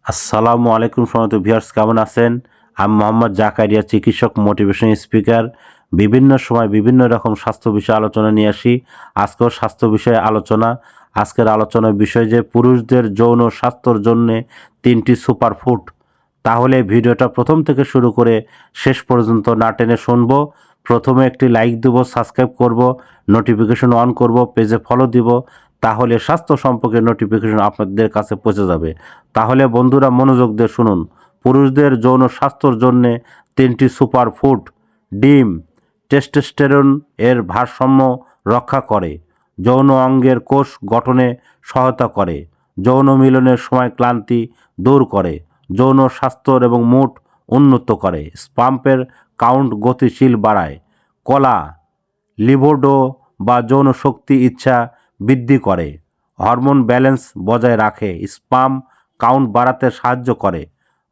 আসসালামু আলাইকুম সম্মানিত ভিউয়ার্স, কেমন আছেন? আমি মোহাম্মদ জাকারিয়া, চিকিৎসক, মোটিভেশন স্পিকার। বিভিন্ন সময় বিভিন্ন রকম স্বাস্থ্য বিষয়ে আলোচনা নিয়ে আসি। আজকেও স্বাস্থ্য বিষয়ে আলোচনা। আজকের আলোচনার বিষয় যে পুরুষদের যৌন স্বাস্থ্যর জন্য 3টি সুপারফুড। তাহলে ভিডিওটা প্রথম থেকে শুরু করে শেষ পর্যন্ত না টেনে শুনবো। প্রথমে একটি লাইক দেবো, সাবস্ক্রাইব করব, নোটিফিকেশন অন করব, পেজে ফলো দিব। তাহলে স্বাস্থ্য সম্পর্কে নোটিফিকেশন আপনাদের কাছে পৌঁছে যাবে। তাহলে বন্ধুরা মনোযোগ দিয়ে শুনুন। পুরুষদের যৌন স্বাস্থ্যর জন্যে 3টি সুপার ফুড। ডিম টেস্টোস্টেরন এর ভারসাম্য রক্ষা করে, যৌন অঙ্গের কোষ গঠনে সহায়তা করে, যৌন মিলনের সময় ক্লান্তি দূর করে, যৌন স্বাস্থ্য এবং মুড উন্নত করে, স্পাম্পের কাউন্ট গতিশীল বাড়ায়, কলা লিবিডো বা যৌন শক্তি ইচ্ছা বৃদ্ধি করে, হরমোন ব্যালেন্স বজায় রাখে, স্পাম কাউন্ট বাড়াতে সাহায্য করে,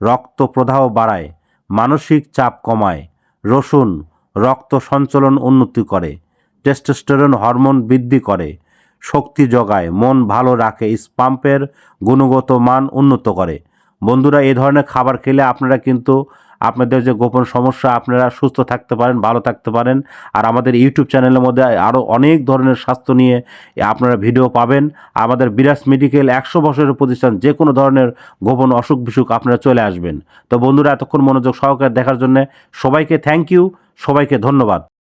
রক্ত প্রদাহ বাড়ায়, মানসিক চাপ কমায়, রসুন রক্ত সঞ্চালন উন্নতি করে, টেস্টোস্টেরন হরমোন বৃদ্ধি করে, শক্তি যোগায়, মন ভালো রাখে, স্পাম্পের গুণগত মান উন্নত করে। বন্ধুরা, এই ধরনের খাবার খেলে আপনারা কিন্তু আপনাদের যে গোপন সমস্যা আপনারা সুস্থ থাকতে পারেন, ভালো থাকতে পারেন। আর আমাদের ইউটিউব চ্যানেলের মধ্যে আরও অনেক ধরনের স্বাস্থ্য নিয়ে আপনারা ভিডিও পাবেন। আমাদের বিরাজ মেডিকেল 100 বছরের প্রতিষ্ঠান, যে কোনো ধরনের গোপন অসুখ বিসুখ আপনারা চলে আসবেন। তো বন্ধুরা, এতক্ষণ মনোযোগ সহকারে দেখার জন্য সবাইকে থ্যাংক ইউ, সবাইকে ধন্যবাদ।